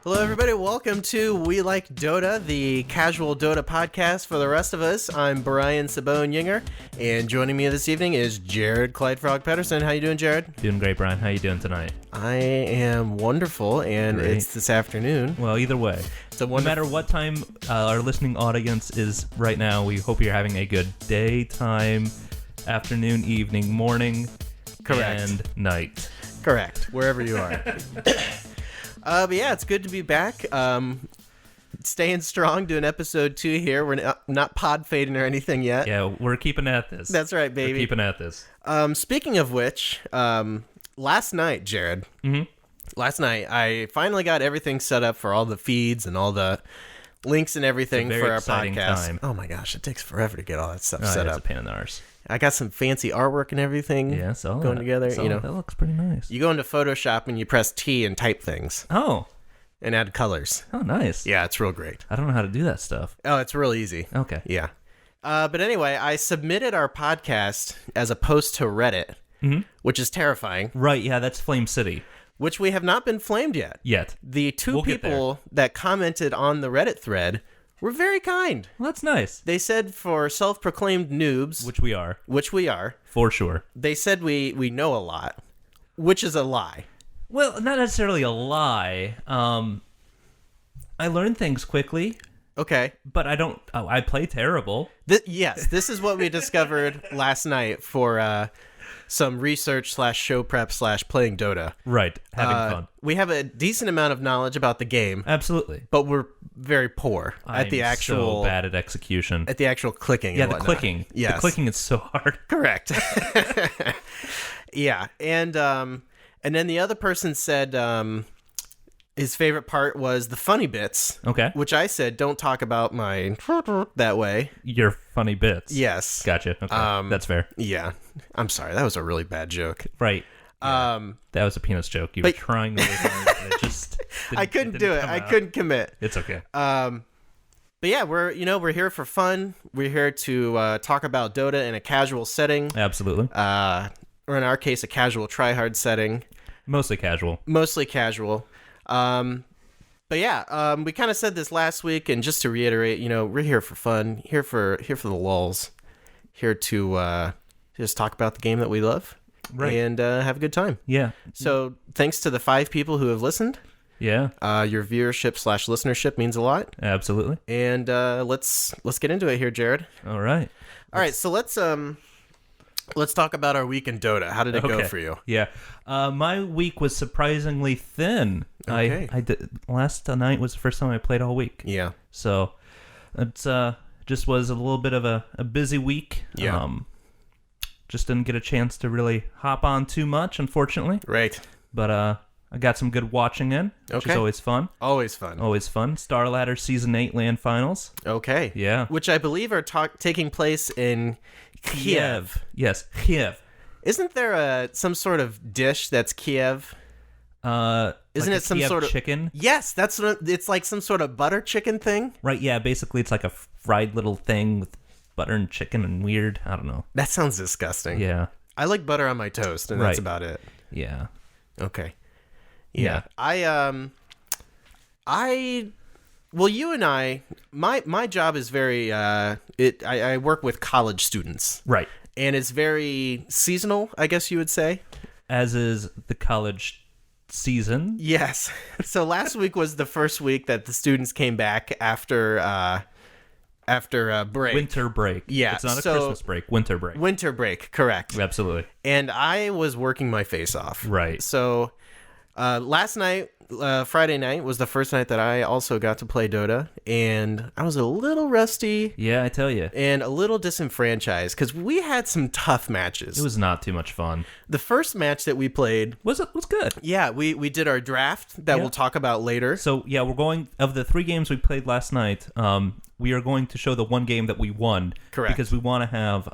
Hello, everybody. Welcome to We Like Dota, the casual Dota podcast for the rest of us. I'm Brian Sabone-Yinger, and joining me this evening is Jared Clyde Frog Pedersen. How you doing, Jared? Doing great, Brian. How you doing tonight? I am wonderful, and Great. It's this afternoon. Well, either way, no matter what time our listening audience is right now, we hope you're having a good day, time, afternoon, evening, morning, Correct. and night. Correct, wherever you are. But yeah, it's good to be back. Staying strong, doing episode 2 here. We're not pod fading or anything yet. Yeah, we're keeping at this. That's right, baby. We're keeping at this. Speaking of which, last night, Jared, last night, I finally got everything set up for all the feeds and all the links and everything for our podcast. Time. Oh my gosh, it takes forever to get all that stuff set set up. up. It's a pain in the arse. I got some fancy artwork and everything going together. That looks pretty nice. You go into Photoshop and you press T and type things. Oh. And add colors. Oh, nice. Yeah, it's real great. I don't know how to do that stuff. Oh, it's real easy. Okay. Yeah. But anyway, I submitted our podcast as a post to Reddit, which is terrifying. Right, yeah, that's Flame City. Which we have not been flamed yet. The two people that commented on the Reddit thread were very kind. Well, that's nice. They said for self-proclaimed noobs, Which we are. For sure. They said we know a lot, which is a lie. Well, not necessarily a lie. I learn things quickly. Okay. But I play terrible. Yes, this is what we discovered last night for some research / show prep / playing Dota. Right, having fun. We have a decent amount of knowledge about the game. Absolutely. But we're very poor at the actual... so bad at execution. At the actual clicking Yeah, and the whatnot. clicking. Yes. The clicking is so hard. Correct. Yeah, and then the other person said his favorite part was the funny bits. Okay. Which I said, don't talk about my that way. Your funny bits. Yes. Gotcha. Okay. That's fair. Yeah. I'm sorry. That was a really bad joke. Right. Yeah. That was a penis joke. You were trying really hard, but it just I couldn't do it. I couldn't commit. It's okay. But yeah, we're here for fun. We're here to talk about Dota in a casual setting. Absolutely. Or in our case, a casual tryhard setting. Mostly casual. But yeah, we kind of said this last week, and just to reiterate, we're here for fun, here for the lulz, here to just talk about the game that we love, right, and have a good time. Yeah. So thanks to the 5 people who have listened. Yeah. Your viewership / listenership means a lot. Absolutely. And let's get into it here, Jared. All right. So let's talk about our week in Dota. How did it go for you? Yeah. My week was surprisingly thin. Okay. I did, last night was the first time I played all week. Yeah. So it's just was a little bit of a busy week. Yeah. Just didn't get a chance to really hop on too much, unfortunately. Right. But I got some good watching in, which is always fun. Always fun. Star Ladder Season 8 LAN Finals. Okay. Yeah. Which I believe are taking place in Kiev. Yes, Kiev. Isn't there some sort of dish that's Kiev? Isn't it some Kiev sort of chicken? Yes, it's like some sort of butter chicken thing. Right, yeah, basically it's like a fried little thing with butter and chicken and weird. I don't know. That sounds disgusting. Yeah. I like butter on my toast, and that's about it. Yeah. Okay. Yeah. Well, you and I, my job is very, I work with college students. Right. And it's very seasonal, I guess you would say. As is the college season. Yes. So last week was the first week that the students came back after break. Winter break. Yeah. It's not a Christmas break. Winter break. Winter break, correct. Absolutely. And I was working my face off. Right. So last night, Friday night, was the first night that I also got to play Dota, and I was a little rusty. Yeah, I tell you. And a little disenfranchised, because we had some tough matches. It was not too much fun. The first match that we played... was good. Yeah, we did our draft that we'll talk about later. So, yeah, we're going... Of the 3 games we played last night, we are going to show the 1 game that we won. Correct. Because we want to have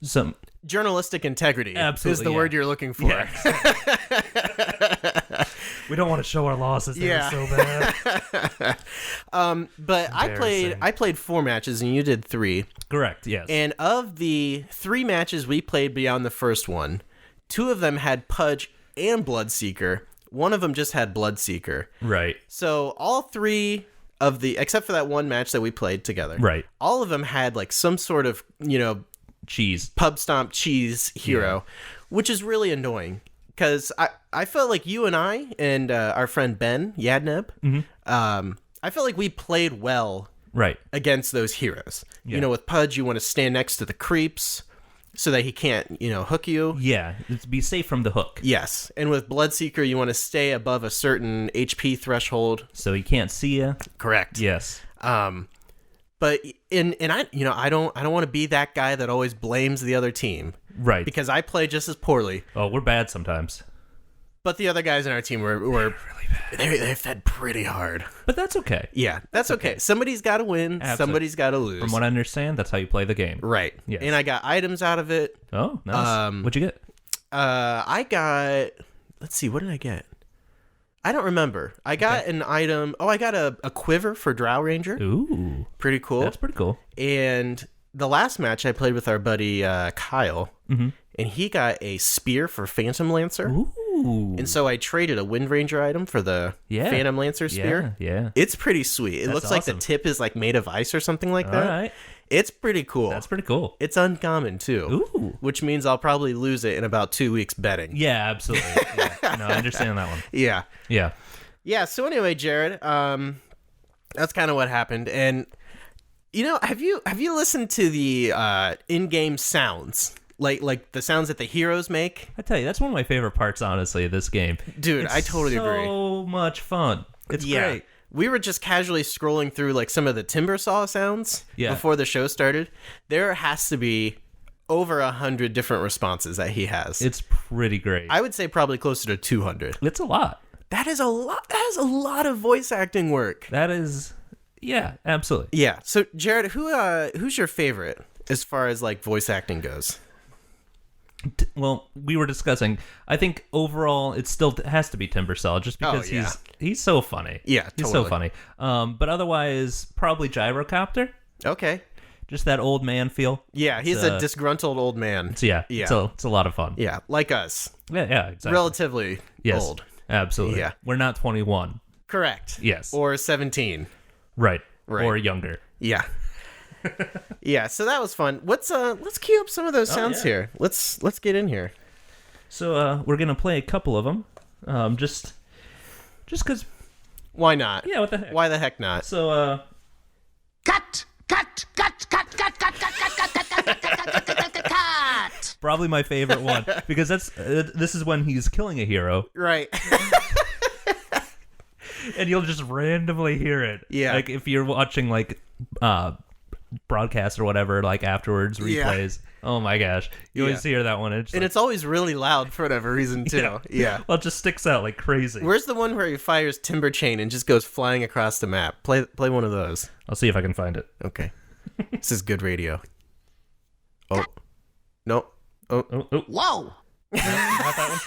some... Journalistic integrity is the word you're looking for. Yeah. We don't want to show our losses. They're so bad. But I played 4 matches and you did 3. Correct, yes. And of the 3 matches we played beyond the first one, 2 of them had Pudge and Bloodseeker. one of them just had Bloodseeker. Right. So all three of except for that one match that we played together. Right. All of them had like some sort of, cheese. Pub stomp cheese hero, which is really annoying. Because I felt like you and I and our friend Ben Yadneb, I felt like we played well against those heroes. Yeah. With Pudge, you want to stand next to the creeps so that he can't, hook you. Yeah, be safe from the hook. Yes. And with Bloodseeker, you want to stay above a certain HP threshold. So he can't see you. Correct. Yes. But I don't want to be that guy that always blames the other team. Right. Because I play just as poorly. Oh, we're bad sometimes. But the other guys in our team were really bad. They fed pretty hard. But that's okay. Yeah, that's okay. Somebody's got to win. Absolutely. Somebody's got to lose. From what I understand, that's how you play the game. Right. Yes. And I got items out of it. Oh, nice. What'd you get? I got... Let's see. What did I get? I don't remember. I got an item... Oh, I got a quiver for Drow Ranger. Ooh. Pretty cool. That's pretty cool. And the last match I played with our buddy Kyle, and he got a spear for Phantom Lancer. Ooh. And so I traded a Wind Ranger item for the Phantom Lancer spear. Yeah. It's pretty sweet. It looks like the tip is like made of ice or something like that. All right. It's pretty cool. That's pretty cool. It's uncommon too. Ooh. Which means I'll probably lose it in about 2 weeks betting. Yeah, absolutely. Yeah. No, I understand that one. Yeah. Yeah. Yeah, so anyway, Jared, that's kind of what happened. And have you listened to the in-game sounds? Like the sounds that the heroes make? I tell you, that's one of my favorite parts, honestly, of this game. Dude, I totally agree. So much fun. It's great. We were just casually scrolling through like some of the timber saw sounds before the show started. There has to be over 100 different responses that he has. It's pretty great. I would say probably closer to 200. It's a lot. That is a lot. That is a lot of voice acting work. That is, yeah, absolutely. Yeah. So, Jared, who's your favorite as far as like voice acting goes? Well, we were discussing. I think overall, it still has to be Timbersaw, just because he's so funny. Yeah, totally. He's so funny. But otherwise, probably Gyrocopter. Okay. Just that old man feel. Yeah, he's a disgruntled old man. So it's a lot of fun. Yeah, like us. Yeah, exactly. Relatively old. Absolutely. Yeah. We're not 21. Correct. Yes. Or 17. Right. Or younger. Yeah. Yeah, so that was fun. Let's cue up some of those sounds here. Let's get in here. So we're gonna play a couple of them, just because. Why not? Yeah, what the heck? Why the heck not? So cut. Probably my favorite one because this is when he's killing a hero, right? And you'll just randomly hear it. Yeah, like if you're watching like broadcasts or whatever, like afterwards replays. Oh my gosh, you always hear that one, and it's always really loud for whatever reason too. Yeah. Well, it just sticks out like crazy. Where's the one where he fires Timber Chain and just goes flying across the map? Play one of those. I'll see if I can find it. Okay. This is good radio. Oh no. Oh. Whoa. Not that one.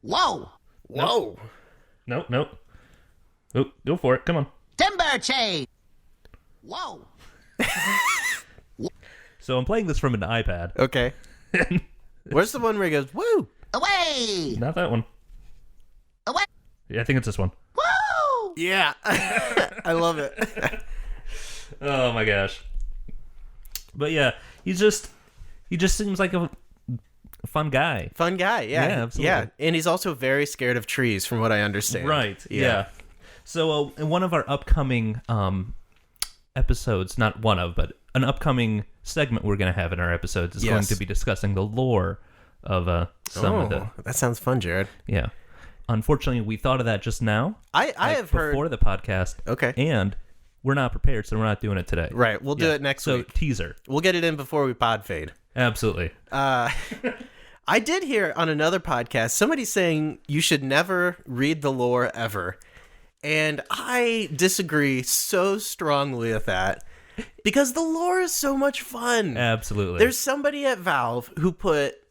Whoa. Nope. Oh, go for it. Come on. Timber chain. Whoa. So I'm playing this from an iPad. Okay. Where's the one where he goes, woo? Away. Not that one. Away. Yeah, I think it's this one. Woo. Yeah. I love it. Oh my gosh. But yeah, he just seems like a fun guy. Fun guy, yeah. Yeah, absolutely. Yeah, and he's also very scared of trees, from what I understand. Right, yeah. So in one of our upcoming episodes, not one of, but an upcoming segment we're going to have in our episodes is going to be discussing the lore of some of the... That sounds fun, Jared. Yeah. Unfortunately, we thought of that just now. I have heard... Before the podcast. Okay. And we're not prepared, so we're not doing it today. Right, we'll do it next week. So, teaser. We'll get it in before we pod fade. Absolutely. I did hear on another podcast somebody saying you should never read the lore ever. And I disagree so strongly with that because the lore is so much fun. Absolutely. There's somebody at Valve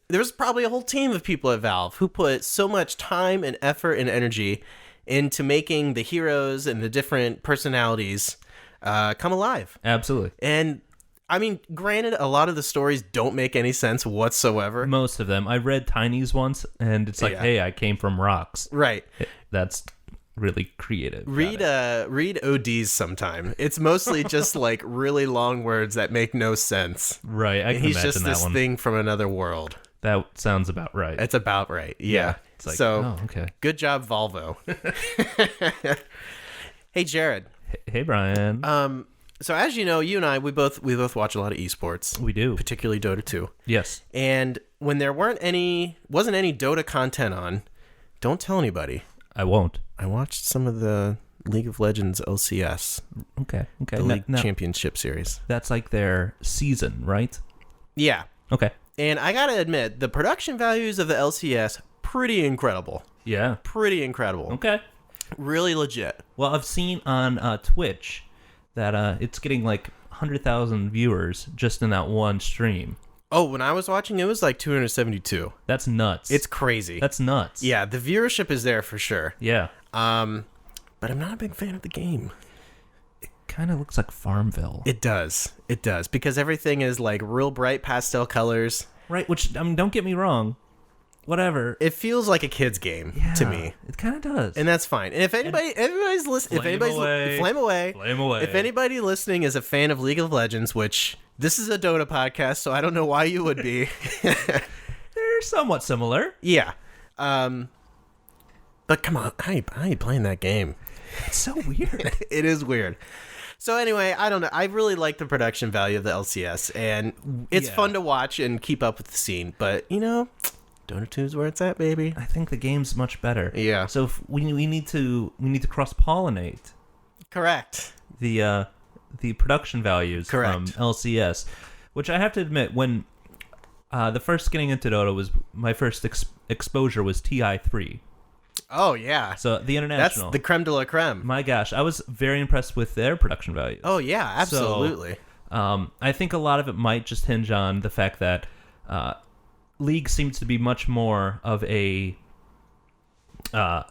there's probably a whole team of people at Valve who put so much time and effort and energy into making the heroes and the different personalities come alive. Absolutely. And I mean, granted, a lot of the stories don't make any sense whatsoever. Most of them. I read Tiny's once, and it's like, Yeah. hey, I came from rocks. Right. That's really creative. Read ODs sometime. It's mostly just like really long words that make no sense. Right, I can He's imagine just that this one. thing from another world. That sounds about right. It's about right. Yeah. It's like, so, oh, okay. good job, Volvo. Hey, Jared. Hey, Brian. So as you know, you and I, we both watch a lot of esports, we do. particularly Dota 2. Yes. And when there wasn't any Dota content on, don't tell anybody. I won't. I watched some of the League of Legends LCS, Okay. the League Championship Series. That's like their season, right? Yeah. Okay. And I gotta admit, the production values of the LCS, pretty incredible. Yeah. Pretty incredible. Okay. Really legit. Well, I've seen on Twitch that it's getting like 100,000 viewers just in that one stream. Oh, when I was watching, it was like 272. That's nuts. It's crazy. That's nuts. Yeah, the viewership is there for sure. Yeah. But I'm not a big fan of the game. Kind of looks like Farmville. It does. It does. Because everything is like real bright pastel colors. Right, which, I mean, don't get me wrong. Whatever. It feels like a kid's game to me. It kind of does. And that's fine. And if everybody's listening, Flame away. flame away. Flame away. If anybody listening is a fan of League of Legends, which this is a Dota podcast, so I don't know why you would be. They're somewhat similar. Yeah. But come on, I ain't playing that game. It's so weird. It is weird. So anyway, I don't know. I really like the production value of the LCS, and it's fun to watch and keep up with the scene. But you know, Dota 2 is where it's at, baby. I think the game's much better. Yeah. So if we need to cross pollinate Correct. the production values Correct. from LCS, which I have to admit, when the first getting into Dota was my first exposure was TI3. Oh yeah. So the That's international. the creme de la creme. My gosh, I was very impressed with their production values. Oh yeah, absolutely. I think a lot of it might just hinge on the fact that League seems to be much more of a The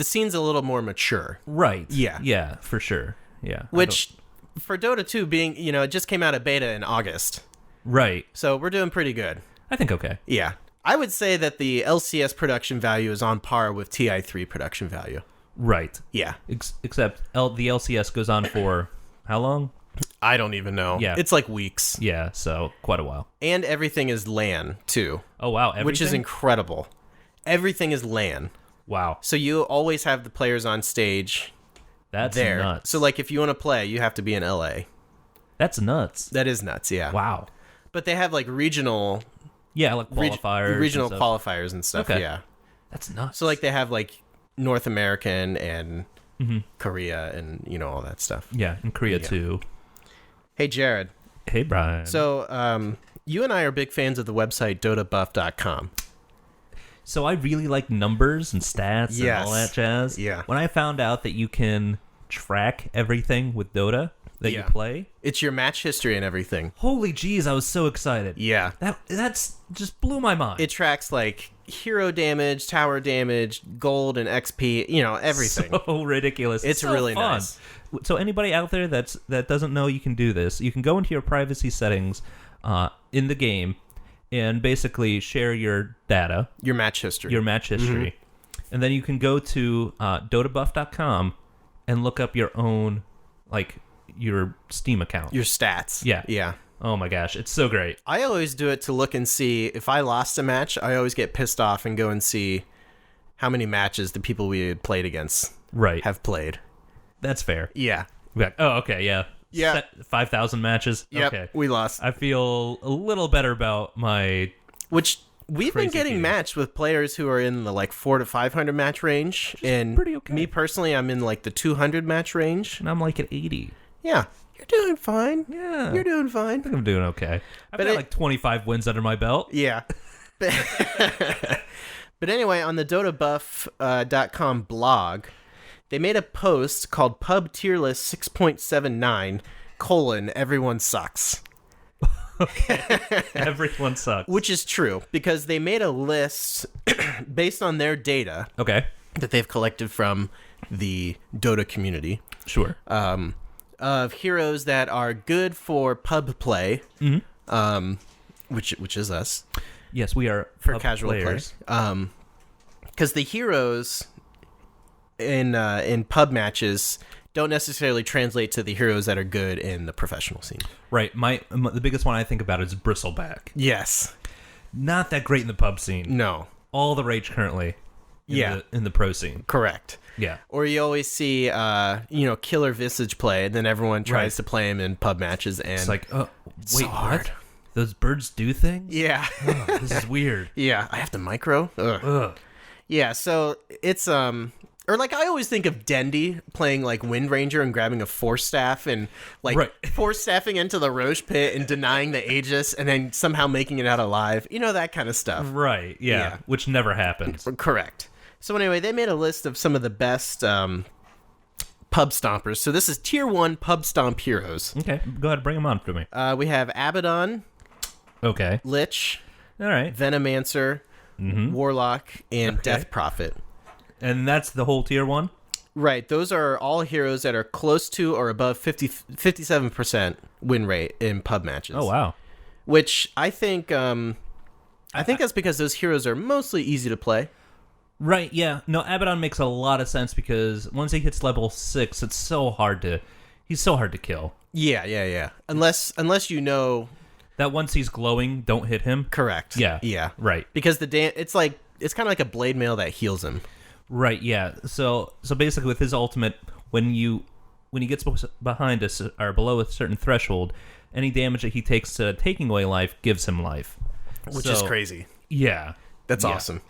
scene's a little more mature. right. Yeah. Yeah, for sure. Yeah. Which, for Dota 2 being, it just came out of beta in August. Right. So we're doing pretty good. I think okay. Yeah. I would say that the LCS production value is on par with TI3 production value. Right. Yeah. Except the LCS goes on for how long? I don't even know. Yeah. It's like weeks. Yeah, so quite a while. And everything is LAN, too. Oh, wow. Everything? Which is incredible. Everything is LAN. Wow. So you always have the players on stage That's there. nuts. So, like, if you want to play, you have to be in LA. That's nuts. That is nuts, yeah. Wow. But they have, like, regional Yeah, like qualifiers. regional and stuff. qualifiers and stuff, Okay. yeah. That's nuts. So, like, they have, like, North American and Mm-hmm. Korea and, all that stuff. Yeah, in Korea too. Hey, Jared. Hey, Brian. So, you and I are big fans of the website DotaBuff.com. So I really like numbers and stats and all Yes. that jazz. Yeah. When I found out that you can track everything with Dota that you Yeah. play, It's your match history and everything. holy jeez, I was so excited. Yeah. That's just blew my mind. It tracks, like, hero damage, tower damage, gold, and XP, everything. so ridiculous. It's so really fun. nice. So anybody out there that doesn't know you can do this, you can go into your privacy settings in the game and basically share your data, Your match history. your match history, and then you can go to DotaBuff.com and look up your own, like, your Steam account. Your stats. Yeah. Yeah. Oh my gosh, it's so great. I always do it to look and see if I lost a match. I always get pissed off and go and see how many matches the people we had played against Right. have played. That's fair. Yeah. Oh, okay, yeah. Yeah. 5,000 matches? Yep. Okay. We lost. I feel a little better about my... Which we've been Crazy getting feeling. matched with players who are in the like 400 to 500 match range, and pretty okay. me personally, I'm in like the 200 match range. And I'm like at 80. Yeah, you're doing fine. Yeah. You're doing fine. I'm doing okay. I've But got like 25 wins under my belt. Yeah. But, but anyway, on the DotaBuff.com blog, they made a post called Pub Tier List 6.79, everyone sucks. Everyone sucks. Which is true, because they made a list based on their data Okay. that they've collected from the Dota community Sure. of heroes that are good for pub play, which is us. Yes, we are for pub casual players. play. Because the heroes in pub matches don't necessarily translate to the heroes that are good in the professional scene. Right. The biggest one I think about is Bristleback. Yes. Not that great in the pub scene. No. All the rage currently. Yeah. In the pro scene. Correct. Yeah. Or you always see, Killer Visage play, and then everyone tries to play him in pub matches, and it's like, wait, so hard. what? Those birds do things? Yeah. Oh, this is weird. Yeah. I have to micro. Ugh. Ugh. Yeah. So it's or like I always think of Dendy playing like Wind Ranger and grabbing a force staff and like force staffing into the Roche pit and denying the Aegis and then somehow making it out alive. You know, that kind of stuff. Right. Yeah. Which never happens. Correct. So anyway, they made a list of some of the best pub stompers. So this is tier 1 pub stomp heroes. Okay. Go ahead. Bring them on for me. We have Abaddon. Okay. Lich. All right. Venomancer. Warlock. And Death Prophet. And that's the whole tier 1? Right. Those are all heroes that are close to or above 57% win rate in pub matches. Oh, wow. Which I think that's because those heroes are mostly easy to play. Right, yeah. No, Abaddon makes a lot of sense because once he hits level 6, he's so hard to kill. Yeah. Unless you know that once he's glowing, don't hit him. Correct. Yeah. Right. Because it's kind of like a blade mail that heals him. Right, yeah. So basically with his ultimate, when he gets behind us or below a certain threshold, any damage that he takes to taking away life gives him life. Which is crazy. Yeah. That's awesome.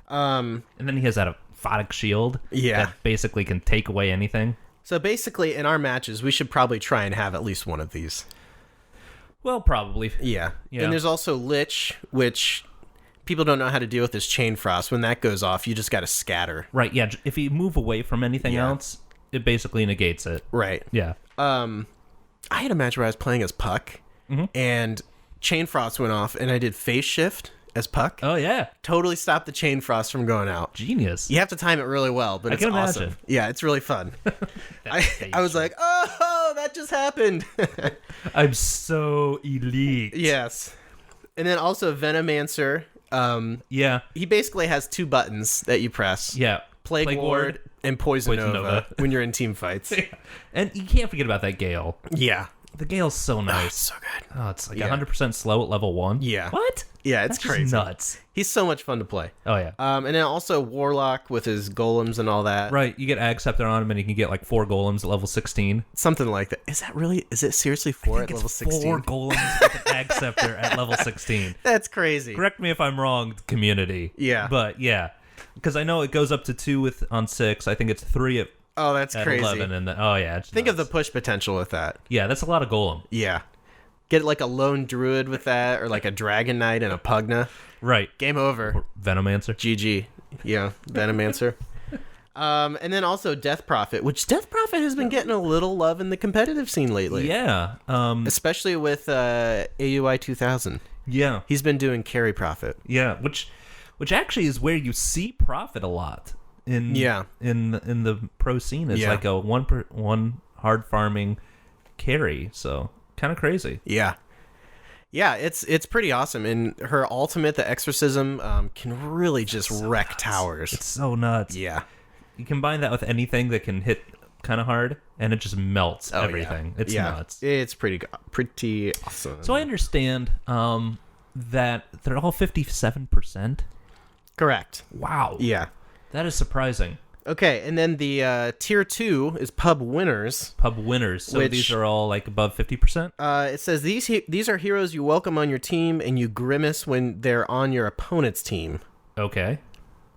And then he has that aphotic shield that basically can take away anything. So basically in our matches, we should probably try and have at least one of these. Well, probably. Yeah. And there's also Lich, which people don't know how to deal with this Chain Frost. When that goes off, you just got to scatter. Right, yeah. If you move away from anything else, it basically negates it. Right. Yeah. I had a match where I was playing as Puck, and Chain Frost went off, and I did Phase Shift as Puck. Oh, yeah. Totally stopped the Chain Frost from going out. Genius. You have to time it really well, but it's can awesome. imagine. Yeah, it's really fun. I was like, oh, that just happened. I'm so elite. Yes. And then also Venomancer. Yeah. He basically has 2 buttons that you press. Yeah. Plague Ward and Poison Nova when you're in team fights. And you can't forget about that Gale. Yeah. The Gale's so nice. Oh, it's so good. Oh, it's like 100% slow at level 1. Yeah. What? Yeah, it's That's crazy. Just nuts. He's so much fun to play. Oh, yeah. And then also Warlock with his golems and all that. Right. You get Ag Scepter on him and you can get like 4 golems at level 16. Something like that. Is it seriously 4 at level 16? 4 golems with an Ag Scepter at level 16. That's crazy. Correct me if I'm wrong, community. Yeah. But yeah. Because I know it goes up to 2 on 6. I think it's 3 at that's crazy. 11. And then, it's Think nuts. of the push potential with that. Yeah, that's a lot of golem. Yeah. Get like a lone druid with that, or like a dragon knight and a pugna. Right. Game over. Or Venomancer. GG. Yeah, Venomancer. And then also Death Prophet, which Death Prophet has been getting a little love in the competitive scene lately. Yeah. Especially with AUI 2000. Yeah. He's been doing Carry Prophet. Yeah, which actually is where you see Prophet a lot in the pro scene. It's like a one hard farming carry, so kind of crazy. Yeah, it's pretty awesome. And her ultimate, the Exorcism, can really just wreck towers. It's so nuts. Yeah, you combine that with anything that can hit kind of hard, and it just melts everything. It's nuts. It's pretty awesome. So I understand that they're all 57%. Correct. Wow. Yeah. That is surprising. Okay, and then the tier 2 is pub winners. Pub winners. So these are all like above 50%? It says these are heroes you welcome on your team and you grimace when they're on your opponent's team. Okay.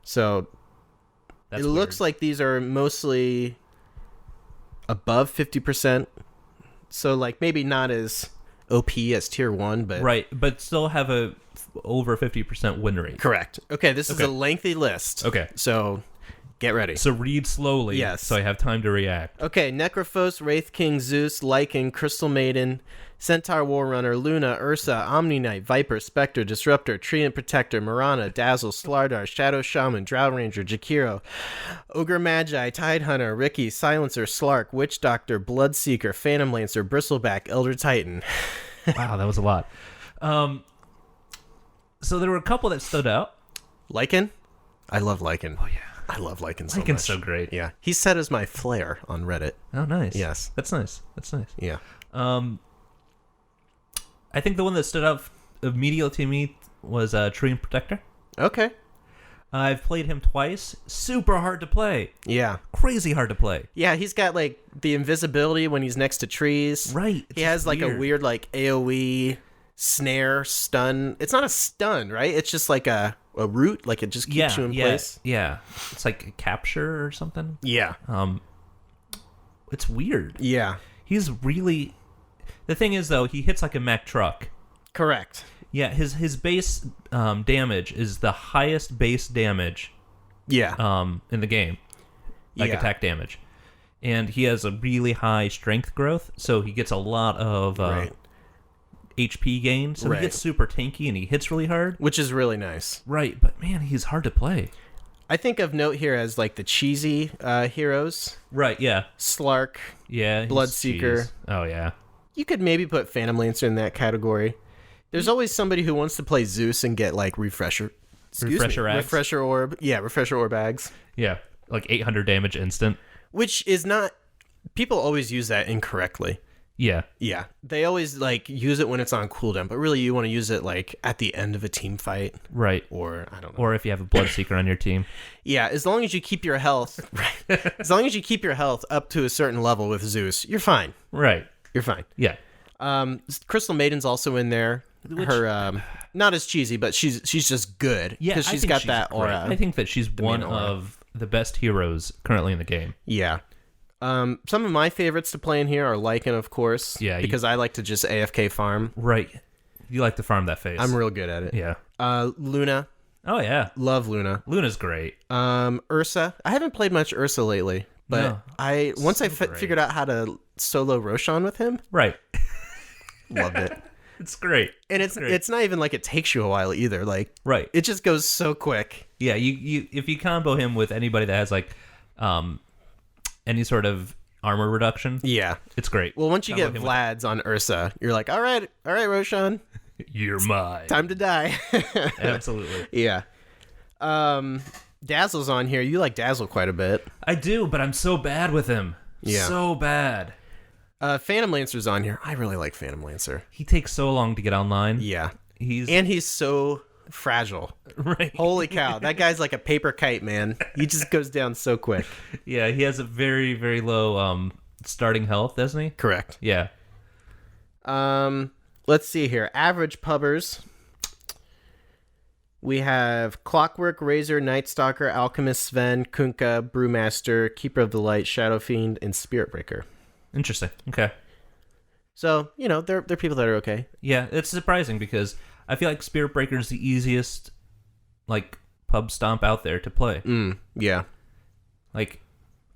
So That's it looks like these are mostly above 50%. So like maybe not as OP as tier 1, but right, but still have a over 50% win rate. Correct. Okay, this is a lengthy list. Okay. So Get ready. So read slowly. Yes. So I have time to react. Okay, Necrophos, Wraith King, Zeus, Lycan, Crystal Maiden, Centaur Warrunner, Luna, Ursa, Omni Knight, Viper, Spectre, Disruptor, Treant Protector, Mirana, Dazzle, Slardar, Shadow Shaman, Drow Ranger, Jakiro, Ogre Magi, Tidehunter, Ricky, Silencer, Slark, Witch Doctor, Bloodseeker, Phantom Lancer, Bristleback, Elder Titan. Wow, that was a lot. So there were a couple that stood out. Lycan? I love Lycan. Oh, yeah. I love Lycan so much. Lycan's so great. Yeah. He's set as my flare on Reddit. Oh, nice. Yes. That's nice. That's nice. Yeah. I think the one that stood out immediately to me was Treant Protector. Okay. I've played him twice. Super hard to play. Yeah. Crazy hard to play. Yeah, he's got like the invisibility when he's next to trees. Right. He has like a weird like AoE snare stun. It's not a stun, right? It's just like a root, like it just keeps you in place. Yeah. It's like a capture or something. Yeah. It's weird. Yeah. He's really... The thing is, though, he hits like a Mack truck. Correct. Yeah, his base damage is the highest base damage Yeah. in the game. Like attack damage. And he has a really high strength growth, so he gets a lot of HP gain. So he gets super tanky and he hits really hard. Which is really nice. Right, but man, he's hard to play. I think of note here as like the cheesy heroes. Right, yeah. Slark. Yeah. Bloodseeker. Jeez. Oh, yeah. You could maybe put Phantom Lancer in that category. There's always somebody who wants to play Zeus and get like refresher orb. Yeah, refresher orb bags. Yeah, like 800 damage instant. Which is not... People always use that incorrectly. Yeah. Yeah. They always like use it when it's on cooldown, but really you want to use it like at the end of a team fight. Right. Or I don't know. Or if you have a Bloodseeker on your team. Yeah, as long as you keep your health as long as you keep your health up to a certain level with Zeus, you're fine. Right. You're fine. Yeah. Crystal Maiden's also in there. Her not as cheesy, but she's just good. Yeah, because she's got that aura. I think that she's one of the best heroes currently in the game. Yeah. Some of my favorites to play in here are Lycan, of course. Yeah. Because I like to just AFK farm. Right. You like to farm that face. I'm real good at it. Yeah. Luna. Oh, yeah. Love Luna. Luna's great. Ursa. I haven't played much Ursa lately, but No. once I figured out how to solo Roshan with him. Right. Loved it. It's great. And it's not even like it takes you a while either. Like right. It just goes so quick. Yeah, you if you combo him with anybody that has like any sort of armor reduction. Yeah. It's great. Well, once you get Vlad's on Ursa, you're like, all right, Roshan. You're mine. Time to die. Absolutely. Yeah. Dazzle's on here. You like Dazzle quite a bit. I do, but I'm so bad with him. Yeah. So bad. Phantom Lancer's on here. I really like Phantom Lancer. He takes so long to get online. Yeah. He's so fragile. Right. Holy cow. That guy's like a paper kite, man. He just goes down so quick. Yeah, he has a very, very low starting health, doesn't he? Correct. Yeah. Let's see here. Average pubbers. We have Clockwork, Razor, Night Stalker, Alchemist, Sven, Kunkka, Brewmaster, Keeper of the Light, Shadow Fiend, and Spirit Breaker. Interesting. Okay. So, they're people that are okay. Yeah, it's surprising because I feel like Spirit Breaker is the easiest, like, pub stomp out there to play. Yeah. Like,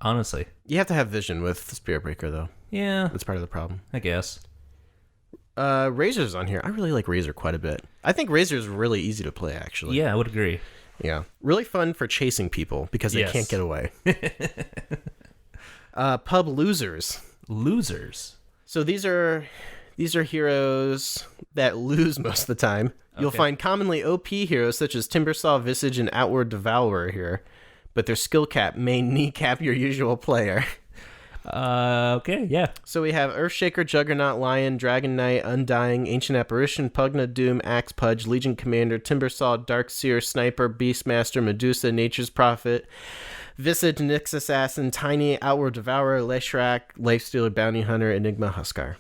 honestly. You have to have vision with Spirit Breaker, though. Yeah. That's part of the problem. I guess. Razor's on here. I really like Razor quite a bit. I think Razor's really easy to play, actually. Yeah, I would agree. Yeah. Really fun for chasing people because they can't get away. Pub losers. Losers. So these are heroes that lose most of the time. Okay. You'll find commonly OP heroes such as Timbersaw, Visage, and Outward Devourer here, but their skill cap may kneecap your usual player. Okay, yeah. So we have Earthshaker, Juggernaut, Lion, Dragon Knight, Undying, Ancient Apparition, Pugna, Doom, Axe Pudge, Legion Commander, Timbersaw, Darkseer, Sniper, Beastmaster, Medusa, Nature's Prophet, Visage, Nyx Assassin, Tiny, Outward Devourer, Leshrac, Lifestealer, Bounty Hunter, Enigma, Huskar.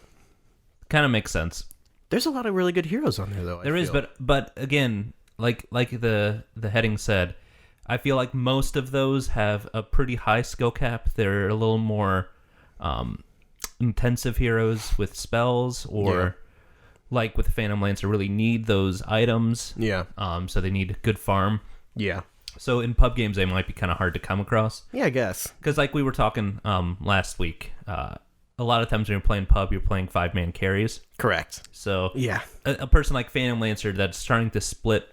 Kind of makes sense. There's a lot of really good heroes on there, though. There is, but again, like the heading said, I feel like most of those have a pretty high skill cap. They're a little more intensive heroes with spells, or like with Phantom Lancer, really need those items. Yeah. So they need good farm. Yeah. So in pub games, they might be kind of hard to come across. Yeah, I guess. Because like we were talking last week, a lot of times when you're playing pub, you're playing 5-man carries. Correct. So Yeah. a person like Phantom Lancer that's starting to split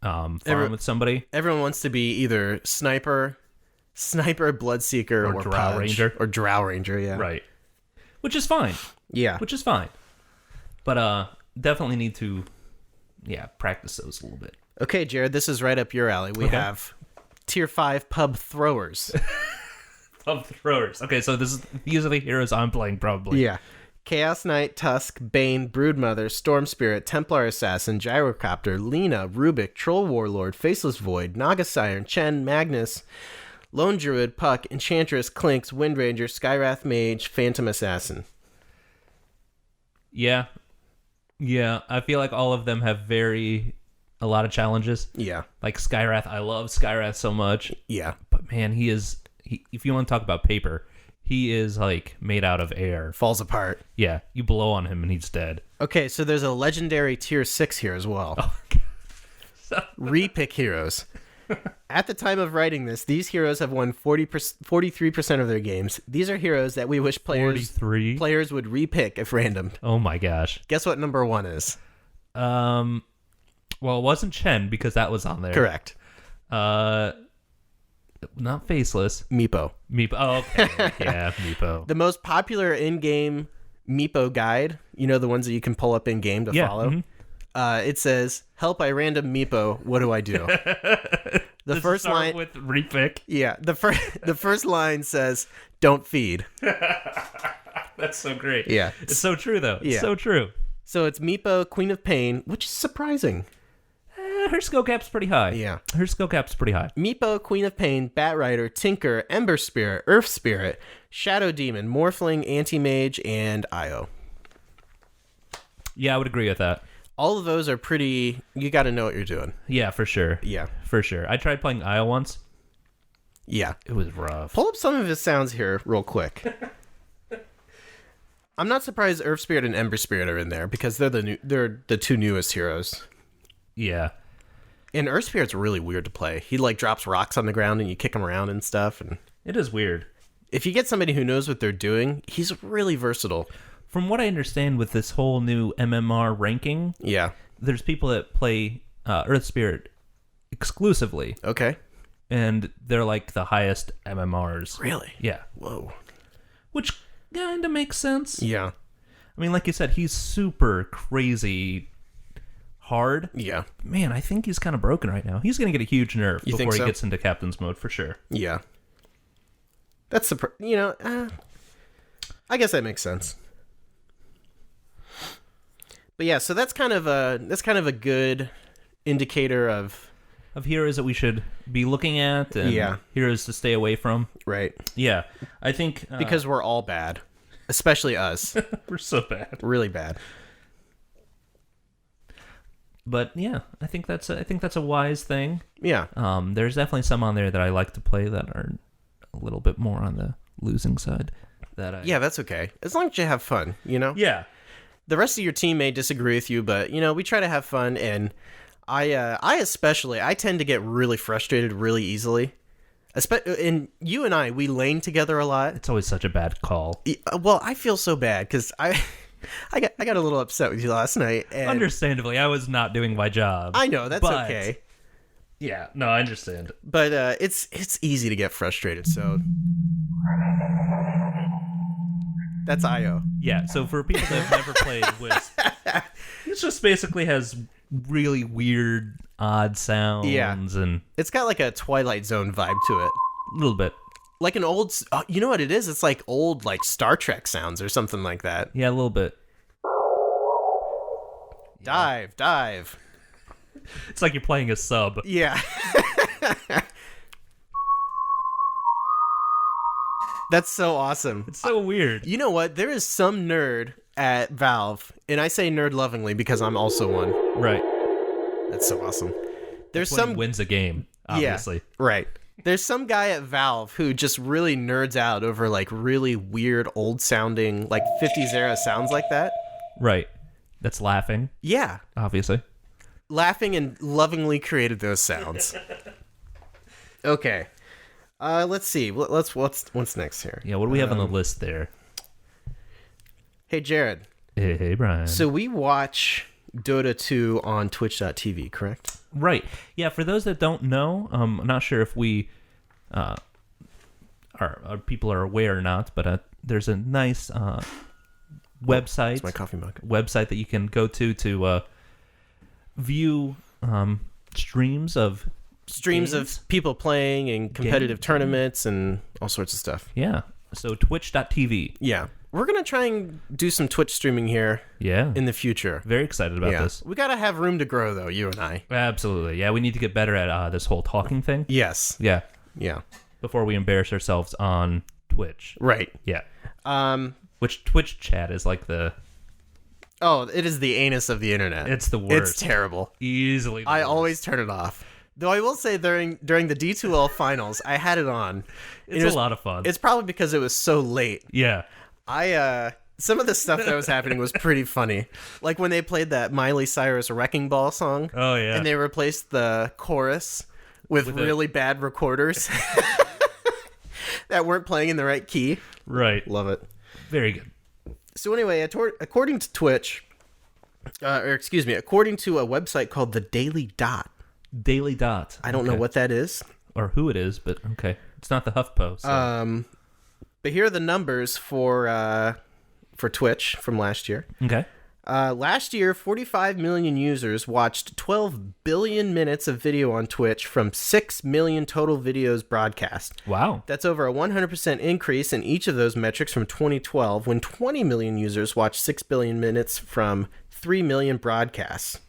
farm with somebody. Everyone wants to be either sniper, bloodseeker, or Drow pudge, Ranger. or drow ranger. Yeah. Right. Which is fine. Yeah. Which is fine. But definitely need to, practice those a little bit. Okay, Jared, this is right up your alley. We have tier 5 pub throwers. Pub throwers. Okay, so these are the heroes I'm playing probably. Yeah. Chaos Knight, Tusk, Bane, Broodmother, Storm Spirit, Templar Assassin, Gyrocopter, Lena, Rubik, Troll Warlord, Faceless Void, Naga Siren, Chen, Magnus, Lone Druid, Puck, Enchantress, Clinks, Windranger, Skywrath Mage, Phantom Assassin. Yeah. Yeah, I feel like all of them have a lot of challenges. Yeah. Like Skywrath, I love Skywrath so much. Yeah. But man, if you want to talk about paper, he is like made out of air. Falls apart. Yeah, you blow on him and he's dead. Okay, so there's a legendary tier 6 here as well. Repick heroes. At the time of writing this, these heroes have won 43% of their games. These are heroes that we wish players would repick if random. Oh my gosh. Guess what number 1 is? Well, it wasn't Chen because that was on there. Correct. Not Faceless. Meepo. Oh, okay. Yeah, Meepo. The most popular in-game Meepo guide, you know, the ones that you can pull up in-game to follow? Mm-hmm. It says, "Help, I random Meepo. What do I do?" The first line with repick. Yeah, the first line says, "Don't feed." That's so great. Yeah. It's so true though. It's Yeah. so true. So it's Meepo, Queen of Pain, which is surprising. Her skill cap's pretty high. Yeah. Her skill cap's pretty high. Meepo, Queen of Pain, Bat Rider, Tinker, Ember Spirit, Earth Spirit, Shadow Demon, Morphling, Anti-Mage, and Io. Yeah, I would agree with that. All of those are pretty... You got to know what you're doing. Yeah, for sure. Yeah. For sure. I tried playing Io once. Yeah. It was rough. Pull up some of his sounds here real quick. I'm not surprised Earth Spirit and Ember Spirit are in there because they're the two newest heroes. Yeah. And Earth Spirit's really weird to play. He like drops rocks on the ground and you kick him around and stuff. And It is weird. if you get somebody who knows what they're doing, he's really versatile. From what I understand with this whole new MMR ranking, Yeah. there's people that play Earth Spirit exclusively, Okay. and they're like the highest MMRs. Really? Yeah. Whoa. Which kind of makes sense. Yeah. I mean, like you said, he's super crazy hard. Yeah. Man, I think he's kind of broken right now. He's going to get a huge nerf You before think he so? gets into Captain's mode for sure. Yeah. That's I guess that makes sense. But yeah, so that's kind of a good indicator of heroes that we should be looking at and heroes to stay away from. right. Yeah, I think Because we're all bad, especially us. we're so bad. Really bad. But yeah, I think that's a wise thing. Yeah. There's definitely some on there that I like to play that are a little bit more on the losing side. Yeah, that's okay. As long as you have fun, you know? Yeah. The rest of your team may disagree with you, but, we try to have fun, and I tend to get really frustrated really easily. And you and we lane together a lot. It's always such a bad call. Well, I feel so bad, because I got a little upset with you last night. And Understandably, I was not doing my job. I know, that's but, okay. Yeah, no, I understand. But it's easy to get frustrated, so... That's Io. Yeah, so for people that have never played Wisp, it just basically has really weird, odd sounds. Yeah. And It's got like a Twilight Zone vibe to it. a little bit. Like an old... you know what it is? It's like old like Star Trek sounds or something like that. Yeah, a little bit. Dive. It's like you're playing a sub. Yeah. That's so awesome. It's so weird. You know what? There is some nerd at Valve, and I say nerd lovingly because I'm also one. Right. That's so awesome. There's When he some... wins a game, obviously. Yeah, right. There's some guy at Valve who just really nerds out over like really weird old sounding like 50s era sounds like that. Right. That's laughing, Yeah. obviously. Laughing and lovingly created those sounds. Okay. Let's see. What's next here? Yeah, what do we have on the list there? Hey, Jared. Hey, Brian. So we watch Dota 2 on Twitch.tv, correct? Right. Yeah, for those that don't know, I'm not sure if we our people are aware or not, but there's a nice website. It's my coffee mug. Website that you can go to view streams of people playing and competitive tournaments and all sorts of stuff. Yeah. So twitch.tv. Yeah. We're going to try and do some Twitch streaming here Yeah. in the future. Very excited about this. We got to have room to grow, though, you and I. Absolutely. Yeah, we need to get better at this whole talking thing. Yes. Yeah. Yeah. Before we embarrass ourselves on Twitch. Right. Yeah. Which Twitch chat is like the... Oh, it is the anus of the internet. It's the worst. It's terrible. Easily the I worst. always turn it off. Though I will say during the D2L finals, I had it on. It's a lot of fun. It's probably because it was so late. Yeah. Some of the stuff that was happening was pretty funny. Like when they played that Miley Cyrus Wrecking Ball song. Oh, yeah. And they replaced the chorus with really bad recorders that weren't playing in the right key. Right. Love it. Very good. So anyway, according to Twitch, according to a website called The Daily Dot. Daily Dot. I don't know what that is. Or who it is, but okay. It's not the HuffPo. So. But here are the numbers for Twitch from last year. Okay. Last year, 45 million users watched 12 billion minutes of video on Twitch from 6 million total videos broadcast. Wow. That's over a 100% increase in each of those metrics from 2012, when 20 million users watched 6 billion minutes from 3 million broadcasts.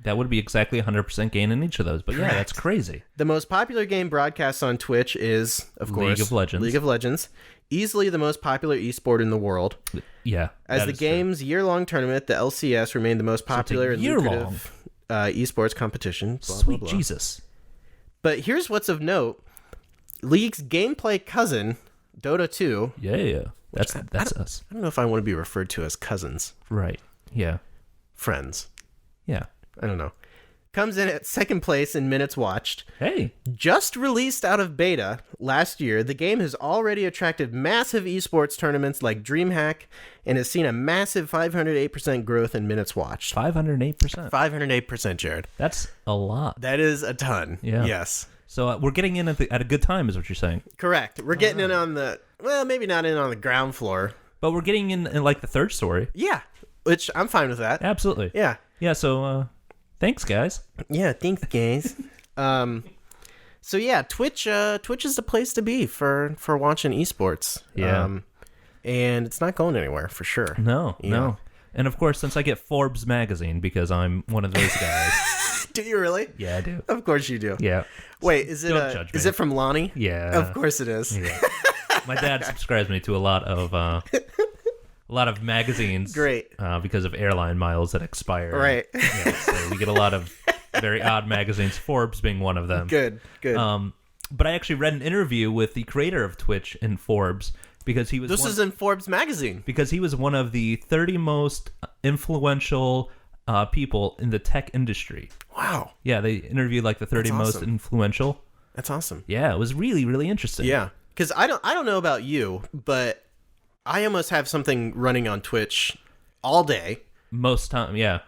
That would be exactly 100% gain in each of those. But yeah, that's crazy. The most popular game broadcast on Twitch is, of course, League of Legends. Easily the most popular esport in the world. Yeah. As the game's year-long tournament, the LCS remained the most popular and lucrative esports competition. Blah, Sweet blah, blah. Jesus. But here's what's of note. League's gameplay cousin, Dota 2. Yeah. That's us. I don't know if I want to be referred to as cousins. Right. Yeah. Friends. Yeah. I don't know. Comes in at second place in minutes watched. Hey. Just released out of beta last year, the game has already attracted massive esports tournaments like DreamHack and has seen a massive 508% growth in minutes watched. 508%. 508%, Jared. That's a lot. That is a ton. Yeah. Yes. So we're getting in at a good time is what you're saying. Correct. We're getting in on the, well, maybe not in on the ground floor. But we're getting in like the third story. Yeah. Which I'm fine with that. Absolutely. Yeah. Yeah, so thanks, guys. Yeah, thanks, guys. So yeah, Twitch is the place to be for watching esports. Yeah. And it's not going anywhere for sure. No. And of course, since I get Forbes magazine because I'm one of those guys. Do you really? Yeah, I do. Of course you do. Yeah. Wait, is it Don't judge me. is it from Lonnie? Yeah. Of course it is. Yeah. My dad subscribes me to a lot of magazines. Great. Because of airline miles that expire. Right. Yeah, so we get a lot of very odd magazines, Forbes being one of them. Good. But I actually read an interview with the creator of Twitch in Forbes because he was This is in Forbes magazine. because he was one of the 30 most influential people in the tech industry. Wow. Yeah, they interviewed like the 30 That's most awesome. influential. That's awesome. Yeah, it was really, really interesting. Yeah. Cuz I don't know about you, but I almost have something running on Twitch all day. Most time, yeah.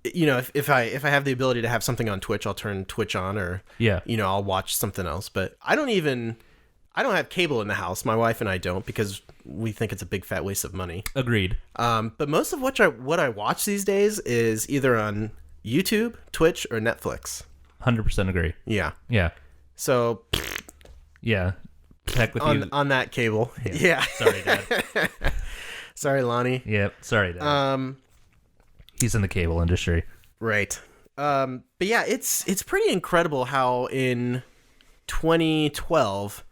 You know, if I have the ability to have something on Twitch, I'll turn Twitch on, or Yeah. you know, I'll watch something else. But I don't have cable in the house. My wife and I don't, because we think it's a big fat waste of money. Agreed. But most of what I watch these days is either on YouTube, Twitch, or Netflix. 100% agree. Yeah. Yeah. So Yeah. Heck with you. on that cable. Yeah. Sorry, Dad. Sorry, Lonnie. Yep. Sorry, Dad. He's in the cable industry. Right. But yeah, it's pretty incredible how in 2012,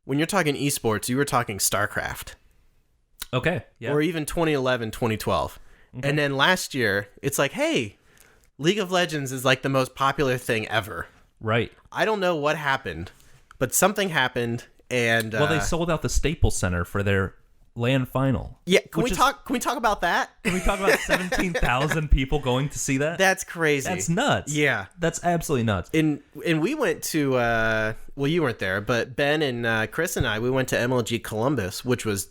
when you're talking esports, you were talking StarCraft. Okay. Yeah. Or even 2011, 2012. Okay. And then last year, it's like, hey, League of Legends is like the most popular thing ever. Right. I don't know what happened, but something happened, and Well, they sold out the Staples Center for their LAN final. Yeah, can we talk about that? Can we talk about 17,000 people going to see that? That's crazy. That's nuts. Yeah. That's absolutely nuts. And we went to well, you weren't there, but Ben and Chris and I, we went to MLG Columbus, which was,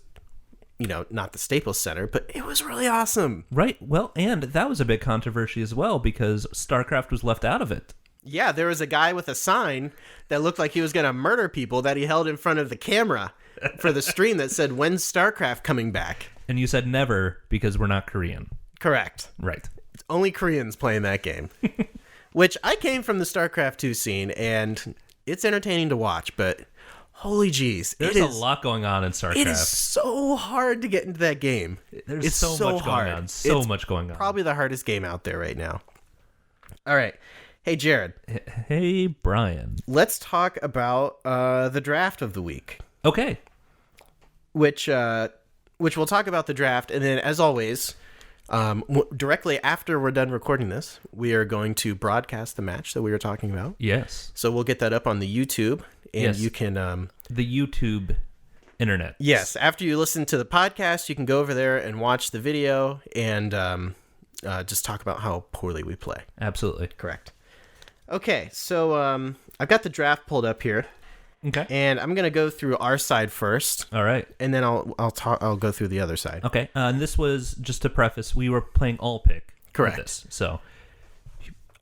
not the Staples Center, but it was really awesome. Right. Well, and that was a big controversy as well because StarCraft was left out of it. Yeah, there was a guy with a sign that looked like he was going to murder people that he held in front of the camera for the stream that said, "When's StarCraft coming back?" And you said never because we're not Korean. Correct. Right. Only Koreans playing that game. Which I came from the StarCraft 2 scene, and it's entertaining to watch, but holy jeez. There's a lot going on in StarCraft. It is so hard to get into that game. There's it's so much hard. going on. So it's much going on. Probably the hardest game out there right now. All right. Hey, Jared. Hey, Brian. Let's talk about the draft of the week. Okay. Which we'll talk about the draft, and then, as always, directly after we're done recording this, we are going to broadcast the match that we were talking about. Yes. So we'll get that up on the YouTube, and yes. you can... the YouTube internet. Yes. After you listen to the podcast, you can go over there and watch the video and just talk about how poorly we play. Absolutely. Correct. Okay, so I've got the draft pulled up here. Okay. And I'm gonna go through our side first. All right. And then I'll go through the other side. Okay. And this was just to preface. We were playing all pick. Correct. With this. So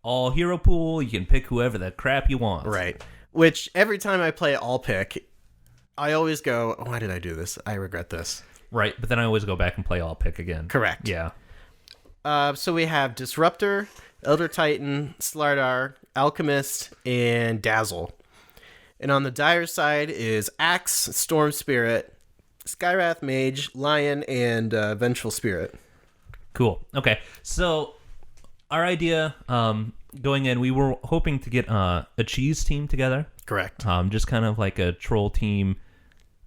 all hero pool. You can pick whoever the crap you want. Right. Which every time I play all pick, I always go, "Why did I do this? I regret this." Right. But then I always go back and play all pick again. Correct. Yeah. So we have Disruptor, Elder Titan, Slardar, Alchemist, and Dazzle. And on the Dire side is Axe, Storm Spirit, Skywrath Mage, Lion, and Vengeful Spirit. Cool. Okay. So our idea going in, we were hoping to get a cheese team together. Correct. Just kind of like a troll team,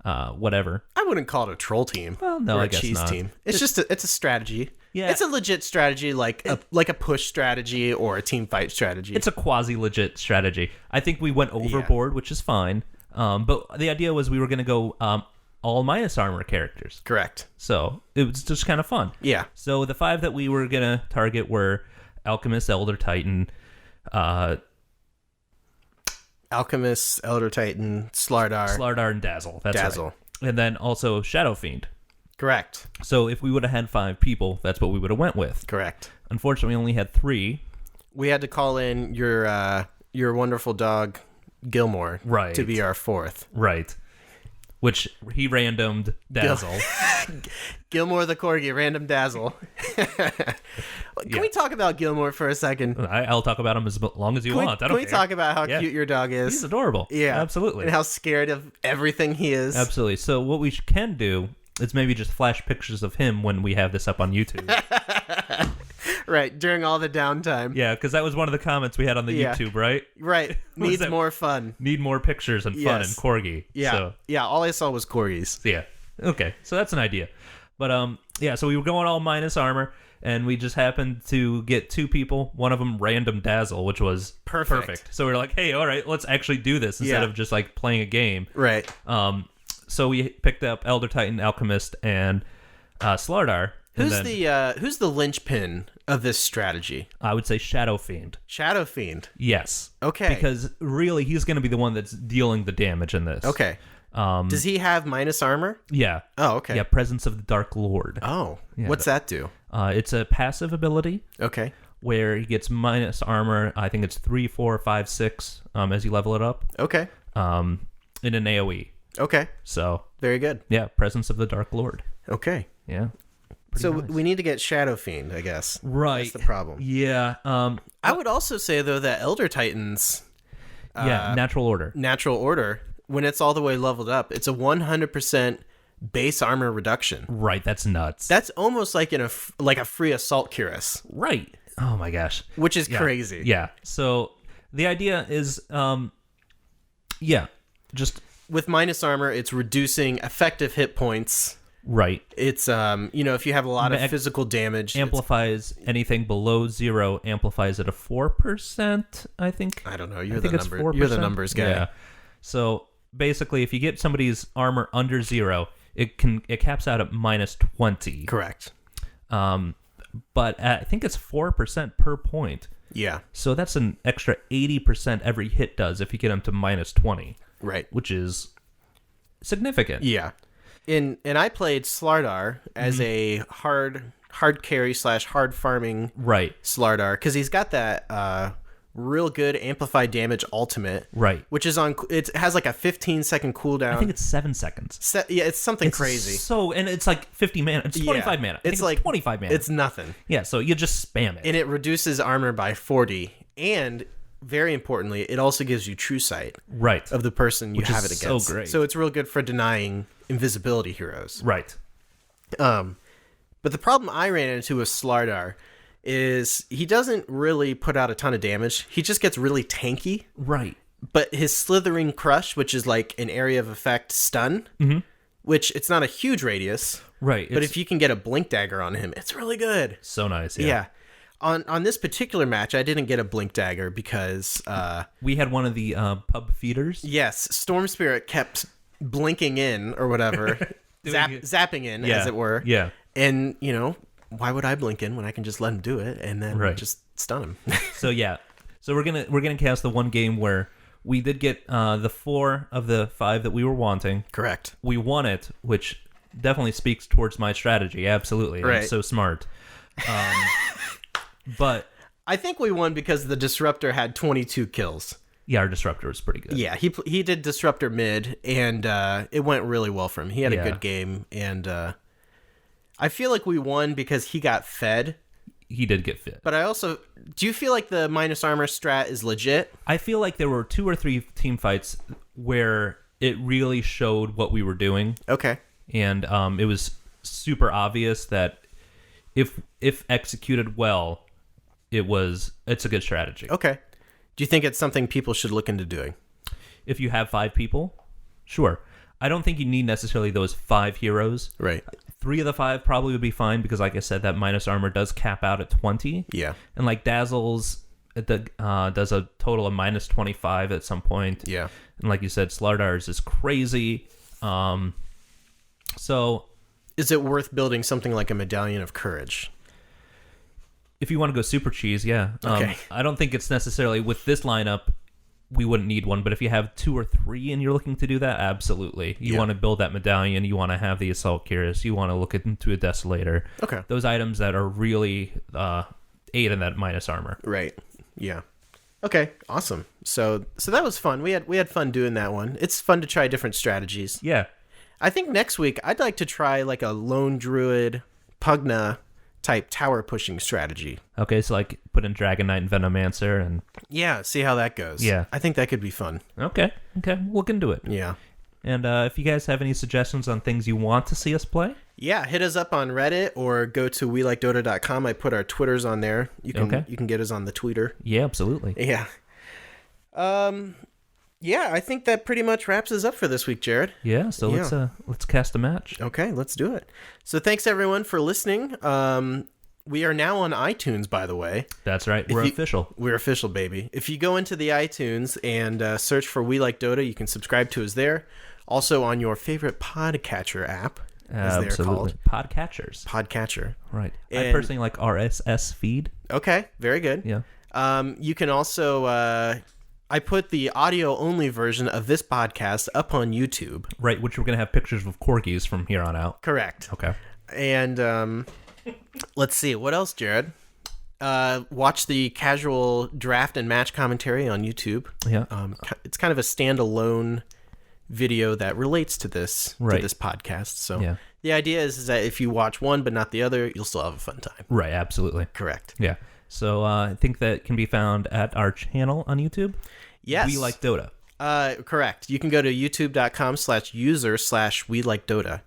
whatever. I wouldn't call it a troll team. Well, no, or I guess cheese not. team. It's just it's a strategy. Yeah. It's a legit strategy, like a push strategy or a team fight strategy. It's a quasi-legit strategy. I think we went overboard, which is fine. But the idea was we were going to go all minus armor characters. Correct. So it was just kind of fun. Yeah. So the 5 that we were going to target were Alchemist, Elder Titan, Alchemist, Elder Titan, Slardar, and Dazzle. That's Dazzle. right. And then also Shadow Fiend. Correct. So if we would have had 5 people, that's what we would have went with. Correct. Unfortunately, we only had 3. We had to call in your wonderful dog Gilmore, right, to be our 4th. Right. Which he randomed Dazzle. Gilmore the Corgi, random Dazzle. Can we talk about Gilmore for a second? I'll talk about him as long as you want. I don't care. Can we talk about how cute your dog is? He's adorable. Yeah. Absolutely. And how scared of everything he is. Absolutely. So what we can do is maybe just flash pictures of him when we have this up on YouTube. Right, during all the downtime. Yeah, because that was one of the comments we had on the YouTube, right? Right. Needs more fun. Need more pictures and fun and corgi. Yeah. So. Yeah, all I saw was corgis. Yeah. Okay, so that's an idea. But yeah, so we were going all minus armor, and we just happened to get 2 people, one of them random Dazzle, which was perfect. So we were like, hey, all right, let's actually do this instead of just like playing a game. Right. So we picked up Elder Titan, Alchemist, and Slardar. Who's the linchpin of this strategy? I would say Shadow Fiend. Shadow Fiend. Yes. Okay. Because really, he's going to be the one that's dealing the damage in this. Okay. Does he have minus armor? Yeah. Oh, okay. Yeah, Presence of the Dark Lord. Oh. Yeah, what's that do? It's a passive ability. Okay. Where he gets minus armor. I think it's 3, 4, 5, 6 as you level it up. Okay. In an AoE. Okay. So. Very good. Yeah, Presence of the Dark Lord. Okay. Yeah. So nice. We need to get Shadow Fiend, I guess. Right. That's the problem. Yeah. I would also say, though, that Elder Titans... Natural Order. Natural Order, when it's all the way leveled up, it's a 100% base armor reduction. Right, that's nuts. That's almost like a free Assault Cuirass. Right. Oh, my gosh. Which is crazy. Yeah. So the idea is, just... With minus armor, it's reducing effective hit points... Right. It's, if you have a lot of physical damage... Amplifies anything below 0, amplifies it a 4%, I think. I don't know. You're the numbers guy. Yeah. So, basically, if you get somebody's armor under 0, it caps out at -20. Correct. But I think it's 4% per point. Yeah. So that's an extra 80% every hit does if you get them to -20. Right. Which is significant. Yeah. And I played Slardar as a hard carry / hard farming Slardar, because he's got that real good amplified damage ultimate, which is it has like a 15-second cooldown. I think it's 7 seconds. Yeah, it's something crazy. And it's like 50 mana. It's 25 mana. It's like 25 mana. It's nothing. Yeah, so you just spam it. And it reduces armor by 40, and very importantly, it also gives you true sight of the person you have it against. So great. So it's real good for denying invisibility heroes. Right. But the problem I ran into with Slardar is he doesn't really put out a ton of damage. He just gets really tanky. Right. But his Slithering Crush, which is like an area of effect stun, which it's not a huge radius. Right. But if you can get a Blink Dagger on him, it's really good. So nice, yeah. On this particular match, I didn't get a Blink Dagger because... we had one of the pub feeders. Yes, Storm Spirit kept blinking in or whatever, zapping in, as it were. Yeah. And, why would I blink in when I can just let him do it and then just stun him? So we're gonna cast the one game where we did get the 4 of the 5 that we were wanting. Correct. We won it, which definitely speaks towards my strategy. Absolutely, right. I'm so smart. But I think we won because the Disruptor had 22 kills. Yeah, our Disruptor was pretty good. Yeah, he did Disruptor mid, and it went really well for him. He had a good game, and I feel like we won because he got fed. He did get fed. But do you feel like the minus armor strat is legit? I feel like there were 2 or 3 team fights where it really showed what we were doing. Okay. And it was super obvious that if executed well, it's a good strategy. Okay. Do you think it's something people should look into doing? If you have 5 people, sure. I don't think you need necessarily those 5 heroes. Right. 3 of the 5 probably would be fine because, like I said, that minus armor does cap out at 20. Yeah. And like Dazzle's does a total of minus 25 at some point. Yeah. And like you said, Slardar's is crazy. So, is it worth building something like a Medallion of Courage? If you want to go super cheese, yeah. Okay. I don't think it's necessarily with this lineup. We wouldn't need one, but if you have 2 or 3 and you're looking to do that, absolutely. You want to build that medallion. You want to have the Assault Cuirass. You want to look into a Desolator. Okay. Those items that are really aid in that minus armor. Right. Yeah. Okay. Awesome. So that was fun. We had fun doing that one. It's fun to try different strategies. Yeah. I think next week I'd like to try like a Lone Druid Pugna type tower pushing strategy. Okay, so like put in Dragon Knight and Venomancer and see how that goes. Yeah. I think that could be fun. Okay, look into it. Yeah. And if you guys have any suggestions on things you want to see us play, hit us up on Reddit or go to WeLikeDota.com. I put our Twitters on there. You can get us on the Twitter. Yeah, absolutely. Yeah. I think that pretty much wraps us up for this week, Jared. Yeah, so let's cast a match. Okay, let's do it. So thanks everyone for listening. We are now on iTunes, by the way. That's right. We're official. We're official, baby. If you go into the iTunes and search for We Like Dota, you can subscribe to us there. Also on your favorite podcatcher app, as they're called. Podcatcher. Right. I personally like RSS feed. Okay, very good. Yeah. You can also... I put the audio-only version of this podcast up on YouTube. Right, which we're going to have pictures of corgis from here on out. Correct. Okay. And let's see. What else, Jared? Watch the casual draft and match commentary on YouTube. Yeah. It's kind of a standalone video that relates to this podcast. So the idea is that if you watch one but not the other, you'll still have a fun time. Right, absolutely. Correct. Yeah. So I think that can be found at our channel on YouTube. Yes. We Like Dota. Correct. You can go to youtube.com/user/We Like Dota.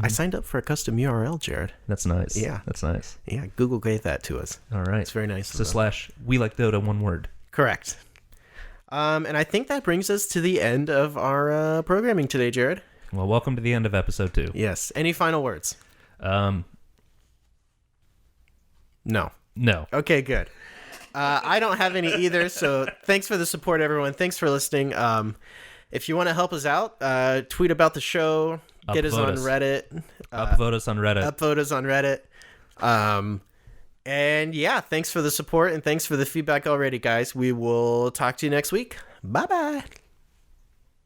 I signed up for a custom URL, Jared. That's nice. Yeah. That's nice. Yeah, Google gave that to us. All right. It's very nice. So /We Like Dota, one word. Correct. And I think that brings us to the end of our programming today, Jared. Well, welcome to the end of episode 2. Yes. Any final words? No. Okay, good. I don't have any either, so thanks for the support, everyone. Thanks for listening. If you want to help us out, tweet about the show, Get us on us. Reddit. Upvote us on Reddit. Upvote us on Reddit. And yeah, thanks for the support and thanks for the feedback already, guys. We will talk to you next week. Bye-bye.